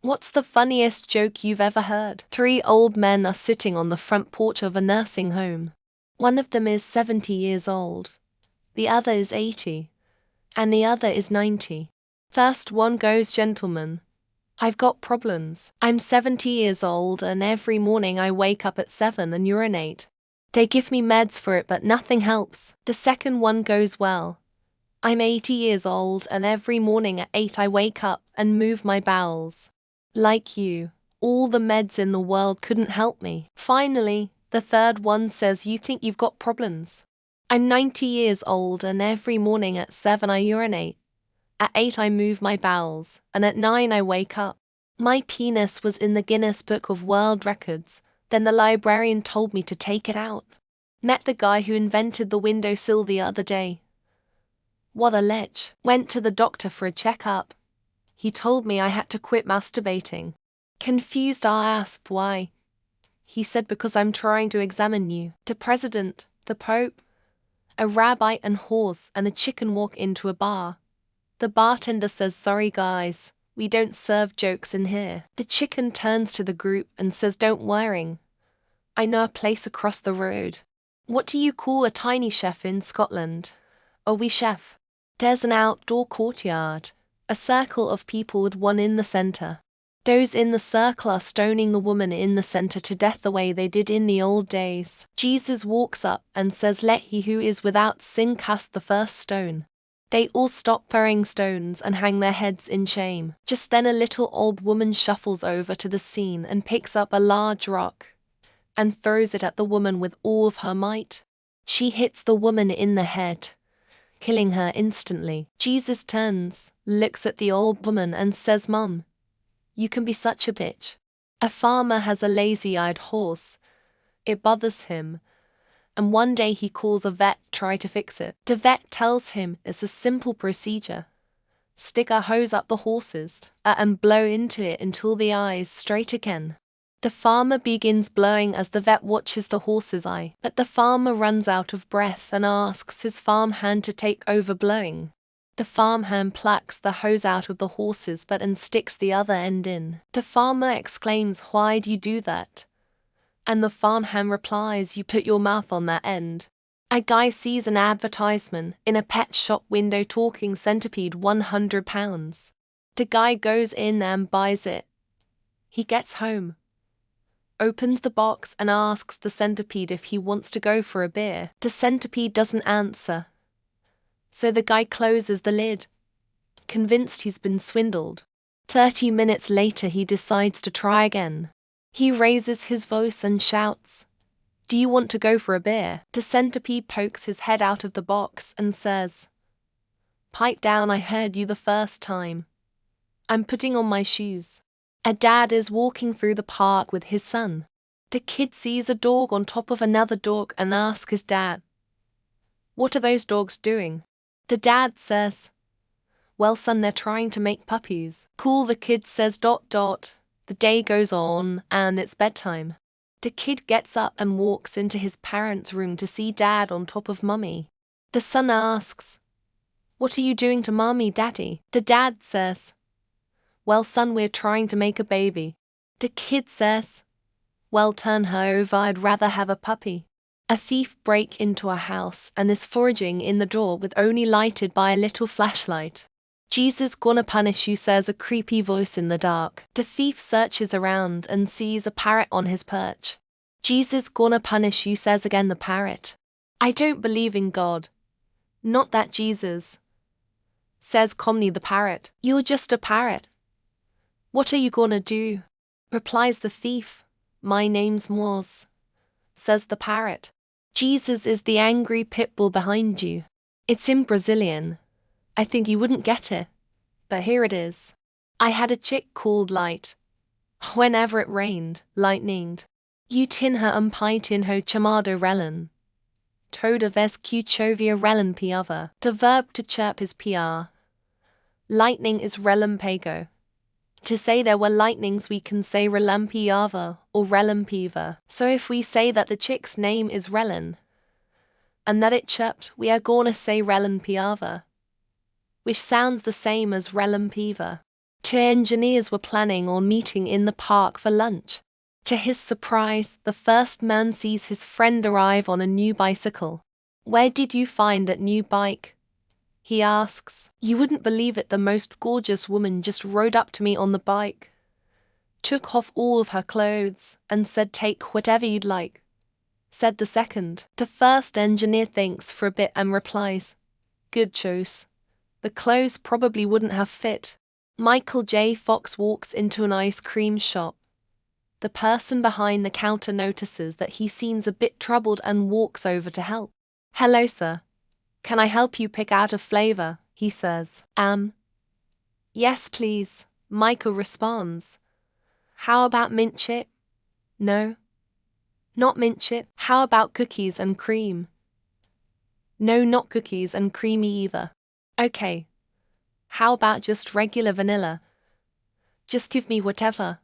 What's the funniest joke you've ever heard? 3 old men are sitting on the front porch of a nursing home. One of them is 70 years old. The other is 80. And the other is 90. First one goes, "Gentlemen, I've got problems. I'm 70 years old and every morning I wake up at 7 and urinate. They give me meds for it but nothing helps." The second one goes, "Well, I'm 80 years old and every morning at 8 I wake up and move my bowels. Like you, all the meds in the world couldn't help me." Finally, the third one says, "You think you've got problems? I'm 90 years old and every morning at 7 I urinate. At 8 I move my bowels, and at 9 I wake up. My penis was in the Guinness Book of World Records, then the librarian told me to take it out. Met the guy who invented the windowsill the other day. What a lech. Went to the doctor for a checkup. He told me I had to quit masturbating. Confused I asked why. He said because I'm trying to examine you." The president, the pope, a rabbi and horse and a chicken walk into a bar. The bartender says, "Sorry guys, we don't serve jokes in here." The chicken turns to the group and says, "Don't worry. I know a place across the road." "What do you call a tiny chef in Scotland?" "A wee chef." There's an outdoor courtyard, a circle of people with one in the center. Those in the circle are stoning the woman in the center to death the way they did in the old days. Jesus walks up and says, "Let he who is without sin cast the first stone." They all stop throwing stones and hang their heads in shame. Just then a little old woman shuffles over to the scene and picks up a large rock and throws it at the woman with all of her might. She hits the woman in the head, killing her instantly. Jesus turns, looks at the old woman and says, "Mum, you can be such a bitch." A farmer has a lazy-eyed horse. It bothers him, and one day he calls a vet to try to fix it. The vet tells him it's a simple procedure. Stick a hose up the horse's and blow into it until the eye is straight again. The farmer begins blowing as the vet watches the horse's eye, but the farmer runs out of breath and asks his farmhand to take over blowing. The farmhand plucks the hose out of the horse's butt and sticks the other end in. The farmer exclaims, "Why do you do that?" And the farmhand replies, "You put your mouth on that end." A guy sees an advertisement in a pet shop window talking centipede £100. The guy goes in and buys it. He gets home, opens the box and asks the centipede if he wants to go for a beer. The centipede doesn't answer. So the guy closes the lid, convinced he's been swindled. 30 minutes later he decides to try again. He raises his voice and shouts, "Do you want to go for a beer?" The centipede pokes his head out of the box and says, "Pipe down, I heard you the first time. I'm putting on my shoes." A dad is walking through the park with his son. The kid sees a dog on top of another dog and asks his dad, "What are those dogs doing?" The dad says, "Well son, they're trying to make puppies." "Cool," the kid says. The day goes on and it's bedtime. The kid gets up and walks into his parents' room to see dad on top of mummy. The son asks, "What are you doing to mommy, daddy?" The dad says, "Well son, we're trying to make a baby." The kid says, "Well, turn her over, I'd rather have a puppy." A thief breaks into a house and is foraging in the door with only lighted by a little flashlight. "Jesus gonna punish you," says a creepy voice in the dark. The thief searches around and sees a parrot on his perch. "Jesus gonna punish you," says again the parrot. "I don't believe in God. Not that Jesus," says calmly the parrot. "You're just a parrot. What are you gonna do?" replies the thief. "My name's Moz," says the parrot. "Jesus is the angry pit bull behind you." It's in Brazilian. I think you wouldn't get it, but here it is. "I had a chick called Light. Whenever it rained, lightninged. You tinha tinho chamado relin. Toda vez que chovia relampiava." The verb to chirp is piar. Lightning is relampago. To say there were lightnings we can say relampiava or relampiva. So if we say that the chick's name is Relin and that it chirped, we are gonna say relampiava, which sounds the same as relampiva. Two engineers were planning on meeting in the park for lunch. To his surprise, the first man sees his friend arrive on a new bicycle. "Where did you find that new bike?" he asks. "You wouldn't believe it, the most gorgeous woman just rode up to me on the bike, took off all of her clothes, and said, 'Take whatever you'd like,'" said the second. The first engineer thinks for a bit and replies, "Good choice. The clothes probably wouldn't have fit." Michael J. Fox walks into an ice cream shop. The person behind the counter notices that he seems a bit troubled and walks over to help. "Hello, sir. Can I help you pick out a flavor?" he says. Yes, please," Michael responds. "How about mint chip?" "No. Not mint chip." "How about cookies and cream?" "No, not cookies and creamy either." "Okay. How about just regular vanilla?" "Just give me whatever.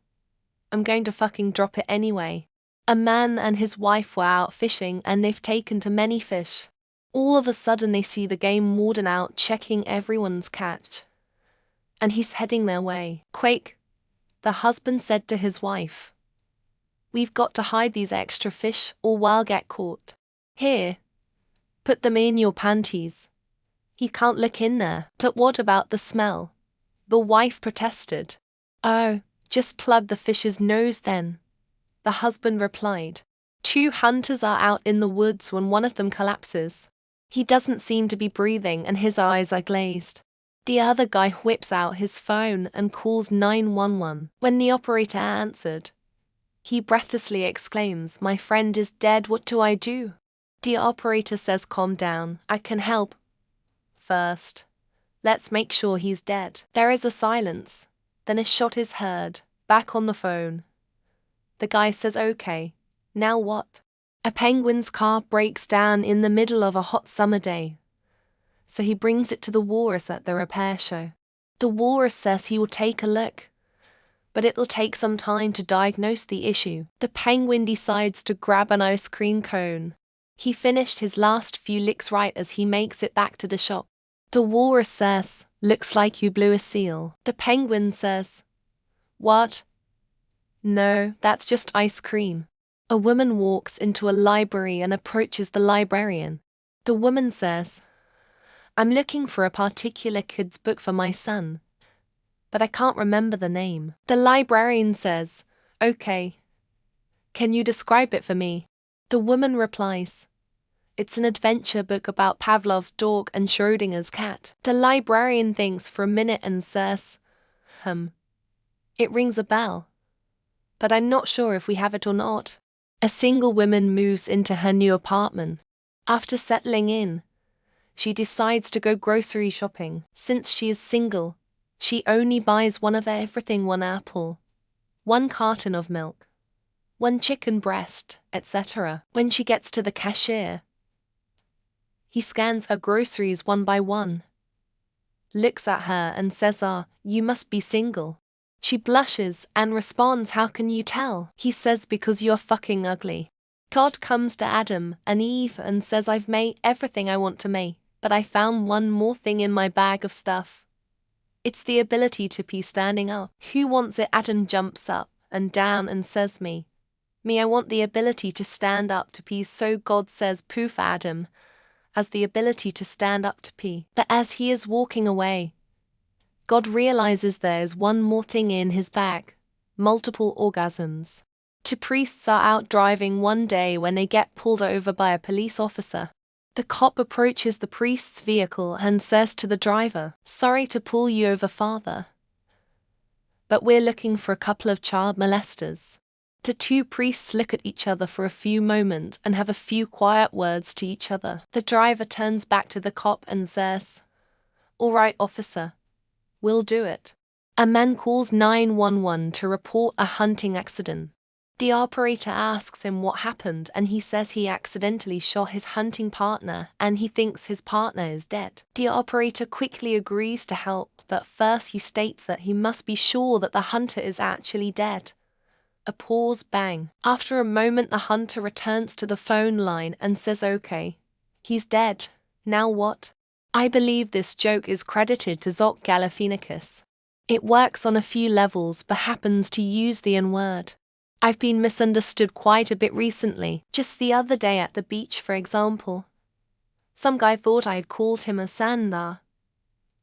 I'm going to fucking drop it anyway." A man and his wife were out fishing and they've taken too many fish. All of a sudden they see the game warden out checking everyone's catch. And he's heading their way. "Quick," the husband said to his wife. "We've got to hide these extra fish or we'll get caught. Here. Put them in your panties. He can't look in there." "But what about the smell?" the wife protested. "Oh, just plug the fish's nose then," the husband replied. Two hunters are out in the woods when one of them collapses. He doesn't seem to be breathing and his eyes are glazed. The other guy whips out his phone and calls 911. When the operator answered, he breathlessly exclaims, "My friend is dead, what do I do?" The operator says, "Calm down, I can help. First, let's make sure he's dead." There is a silence, then a shot is heard, back on the phone. The guy says, "Okay, now what?" A penguin's car breaks down in the middle of a hot summer day. So he brings it to the walrus at the repair show. The walrus says he will take a look, but it'll take some time to diagnose the issue. The penguin decides to grab an ice cream cone. He finished his last few licks right as he makes it back to the shop. The walrus says, "Looks like you blew a seal." The penguin says, "What? No, that's just ice cream." A woman walks into a library and approaches the librarian. The woman says, "I'm looking for a particular kid's book for my son, but I can't remember the name." The librarian says, "Okay. Can you describe it for me?" The woman replies, "It's an adventure book about Pavlov's dog and Schrodinger's cat." The librarian thinks for a minute and says, It rings a bell, but I'm not sure if we have it or not." A single woman moves into her new apartment. After settling in, she decides to go grocery shopping. Since she is single, she only buys one of everything: one apple, one carton of milk, one chicken breast, etc. When she gets to the cashier, he scans her groceries one by one, looks at her and says, "You must be single." She blushes and responds, "How can you tell?" He says, "Because you're fucking ugly." God comes to Adam and Eve and says, "I've made everything I want to make, but I found one more thing in my bag of stuff. It's the ability to pee standing up. Who wants it?" Adam jumps up and down and says, Me, I want the ability to stand up to pee." So God says, "Poof, Adam has the ability to stand up to pee." But as he is walking away, God realizes there's one more thing in his bag: multiple orgasms. Two priests are out driving one day when they get pulled over by a police officer. The cop approaches the priest's vehicle and says to the driver, "Sorry to pull you over, father, but we're looking for a couple of child molesters." The two priests look at each other for a few moments and have a few quiet words to each other. The driver turns back to the cop and says, "All right, officer, we'll do it." A man calls 911 to report a hunting accident. The operator asks him what happened and he says he accidentally shot his hunting partner and he thinks his partner is dead. The operator quickly agrees to help, but first he states that he must be sure that the hunter is actually dead. A pause, bang. After a moment the hunter returns to the phone line and says, "Okay, he's dead. Now what?" I believe this joke is credited to Zach Galifianakis. It works on a few levels but happens to use the N word. I've been misunderstood quite a bit recently, just the other day at the beach for example. Some guy thought I had called him a sanda.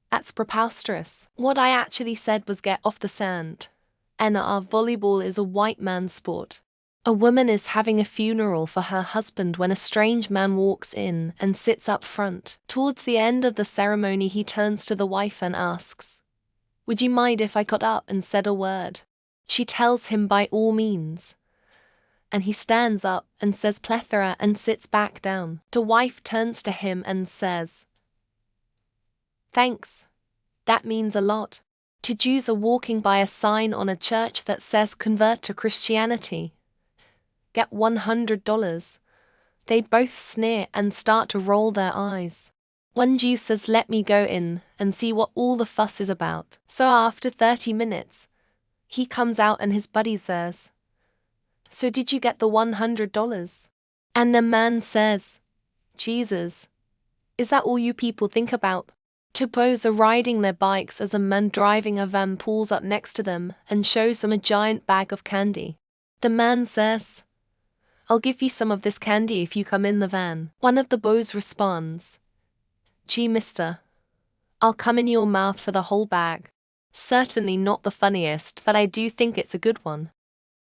That's preposterous. What I actually said was get off the sand. NR volleyball is a white man's sport. A woman is having a funeral for her husband when a strange man walks in and sits up front. Towards the end of the ceremony he turns to the wife and asks, "Would you mind if I got up and said a word?" She tells him by all means. And he stands up and says plethora and sits back down. The wife turns to him and says, "Thanks. That means a lot." Two Jews are walking by a sign on a church that says convert to Christianity. Get $100. They both sneer and start to roll their eyes. One Jew says let me go in and see what all the fuss is about. So after 30 minutes, he comes out and his buddy says, "So did you get the $100? And the man says, "Jesus, is that all you people think about?" Two boys are riding their bikes as a man driving a van pulls up next to them and shows them a giant bag of candy. The man says, "I'll give you some of this candy if you come in the van." One of the boys responds, "Gee mister, I'll come in your mouth for the whole bag." Certainly not the funniest, but I do think it's a good one.